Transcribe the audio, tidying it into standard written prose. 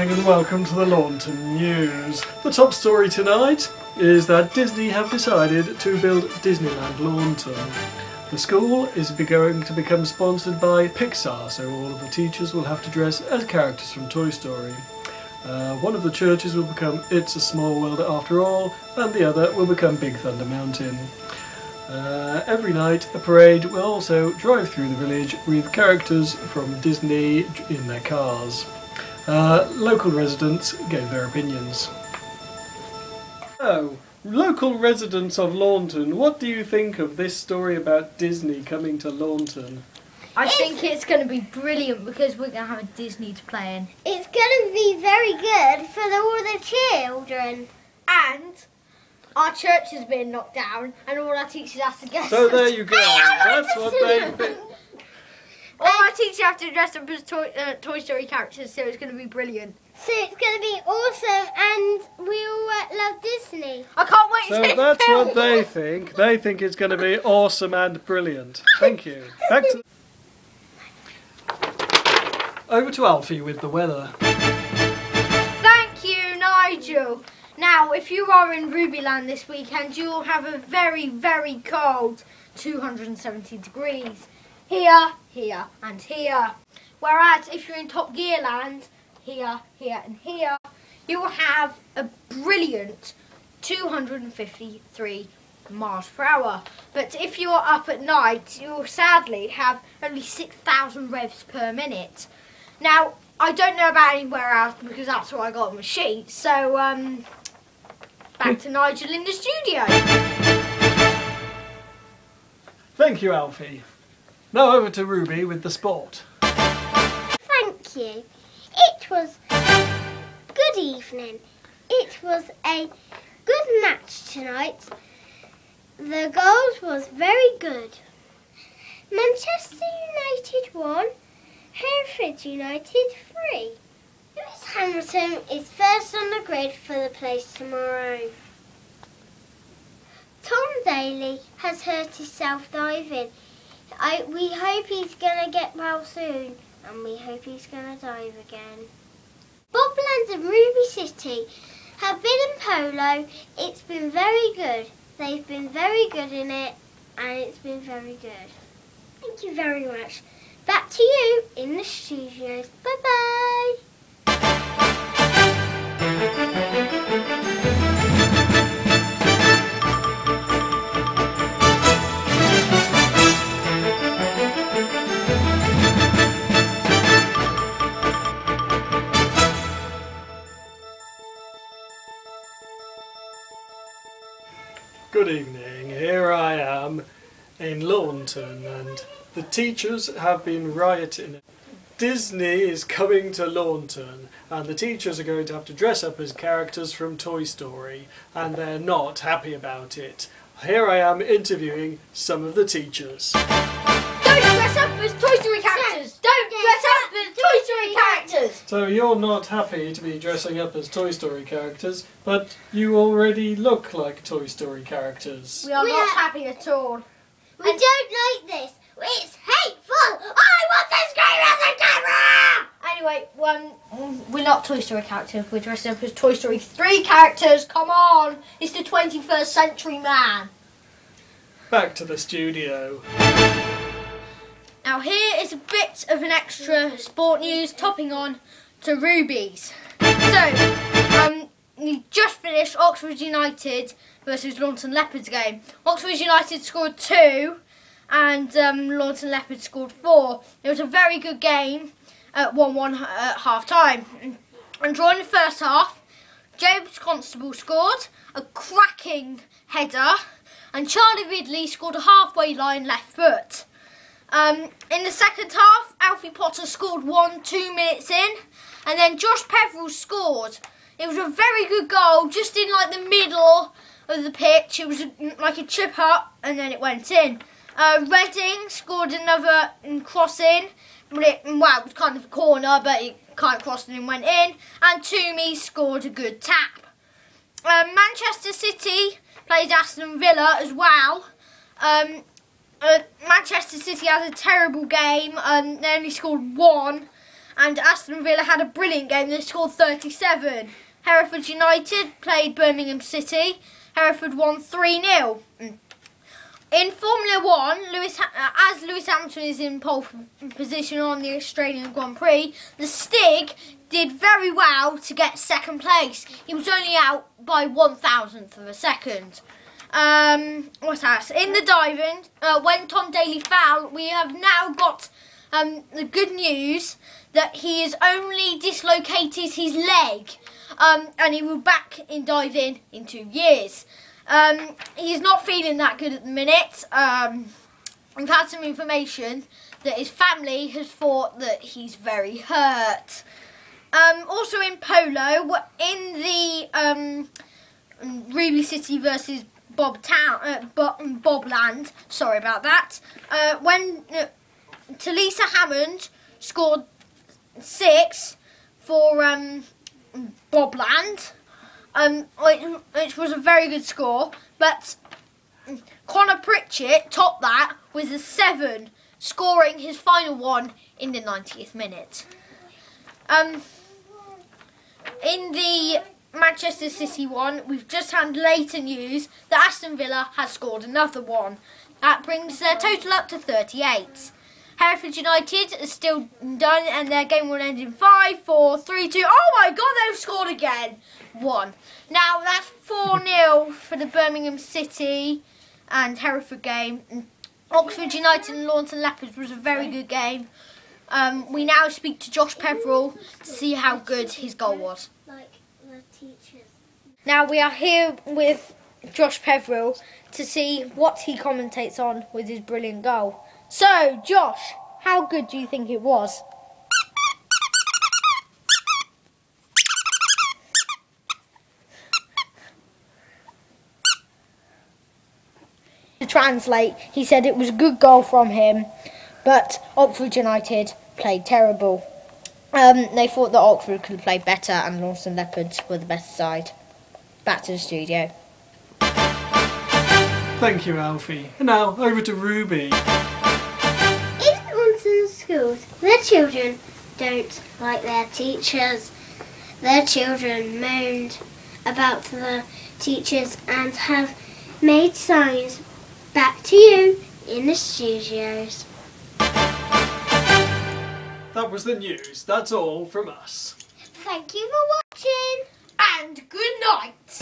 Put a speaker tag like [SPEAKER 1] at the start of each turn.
[SPEAKER 1] morning and welcome to the Launton News. The top story tonight is that Disney have decided to build Disneyland Launton. The school is going to become sponsored by Pixar, so all of the teachers will have to dress as characters from Toy Story. One of the churches will become It's a Small World After All, and the other will become Big Thunder Mountain. Every night a parade will also drive through the village with characters from Disney in their cars. Local residents gave their opinions. So, local residents of Launton, what do you think of this story about Disney coming to Launton?
[SPEAKER 2] I think it's going to be brilliant because we're going to have a Disney to play in.
[SPEAKER 3] It's going to be very good for all the children.
[SPEAKER 2] And our church has been knocked down and all our teachers have to guess.
[SPEAKER 1] So there you go, that's what they think.
[SPEAKER 2] All our teachers have to dress up as Toy Story characters, so it's going to be brilliant.
[SPEAKER 3] So it's going to be awesome and we all love Disney.
[SPEAKER 2] I can't wait
[SPEAKER 1] So
[SPEAKER 2] to
[SPEAKER 1] that's what they think. They think it's going to be awesome and brilliant. Thank you. Back to... Over to Alfie with the weather.
[SPEAKER 2] Thank you, Nigel. Now, if you are in Rubyland this weekend, you will have a very, very cold 270 degrees. Here, here and here. Whereas if you're in Top Gear Land, here, here and here, you will have a brilliant 253 miles per hour. But if you're up at night, you will sadly have only 6,000 revs per minute. Now, I don't know about anywhere else because that's what I got on my sheet. So, back to Nigel in the studio.
[SPEAKER 1] Thank you, Alfie. Now over to Ruby with the sport.
[SPEAKER 3] Thank you. It was good evening. It was a good match tonight. The goals was very good. Manchester United won. Hereford United 3. Lewis Hamilton is first on the grid for the place tomorrow. Tom Daly has hurt himself diving. We hope he's going to get well soon, and we hope he's going to dive again. Bobland and Ruby City have been in polo. It's been very good. They've been very good in it, and it's been very good. Thank you very much. Back to you in the studios. Bye-bye.
[SPEAKER 1] Good evening, here I am in Launton and the teachers have been rioting. Disney is coming to Launton and the teachers are going to have to dress up as characters from Toy Story and they're not happy about it. Here I am interviewing some of the teachers.
[SPEAKER 2] Don't dress up as Toy Story characters! Don't dress up as Toy Story characters!
[SPEAKER 1] So you're not happy to be dressing up as Toy Story characters, but you already look like Toy Story characters.
[SPEAKER 2] We are not happy at all.
[SPEAKER 3] We don't like this. It's hateful. I want to scream at the camera.
[SPEAKER 2] Anyway, we're not Toy Story characters. We're dressing up as Toy Story 3 characters. Come on. It's the 21st century, man.
[SPEAKER 1] Back to the studio.
[SPEAKER 2] Now here is a bit of an extra sport news topping on to Ruby's. So, we just finished Oxford United versus Launton Leopards game. Oxford United scored 2 and Launton Leopards scored 4. It was a very good game at 1-1 at half time. And during the first half, James Constable scored a cracking header and Charlie Ridley scored a halfway line left foot. In the second half, Alfie Potter scored 1 2 minutes in and then Josh Peveril scored. It was a very good goal, just in like the middle of the pitch. It was like a chip up and then it went in. Reading scored another crossing. It was kind of a corner, but it kind of crossed and went in. And Toomey scored a good tap. Manchester City played Aston Villa as well. Manchester City had a terrible game. They only scored 1. and Aston Villa had a brilliant game. They scored 37. Hereford United played Birmingham City. Hereford won 3-0. In Formula 1, as Lewis Hamilton is in pole position on the Australian Grand Prix, the Stig did very well to get second place. He was only out by 1,000th of a second. What's that? In the diving, when Tom Daly fell, we have now got the good news that he has only dislocated his leg, and he will be back in diving in 2 years. He's not feeling that good at the minute. We've had some information that his family has thought that he's very hurt. Also in polo, in the Ruby City versus Bobland, sorry about that, when Talisa Hammond scored 6 for Bobland, which was a very good score, but Connor Pritchett topped that with a 7, scoring his final one in the 90th minute. In the Manchester City one, we've just had later news that Aston Villa has scored another one. That brings their total up to 38. Hereford United is still done, and their game will end in 5, 4, 3, 2. Oh my God, they've scored again! 1. Now that's 4-0 for the Birmingham City and Hereford game. Oxford United and Launton Leopards was a very good game. We now speak to Josh Peverell to see how good his goal was.
[SPEAKER 3] Like the teachers.
[SPEAKER 2] Now we are here with Josh Peverell to see what he commentates on with his brilliant goal. So, Josh, how good do you think it was? To translate, he said it was a good goal from him, but Oxford United played terrible. They thought that Oxford could play better and Launton Leopards were the better side. Back to the studio.
[SPEAKER 1] Thank you, Alfie. And now, over to Ruby.
[SPEAKER 3] In Launton schools, their children don't like their teachers. Their children moaned about the teachers and have made signs back to you in the studios.
[SPEAKER 1] That was the news. That's all from us.
[SPEAKER 3] Thank you for watching.
[SPEAKER 2] And good night!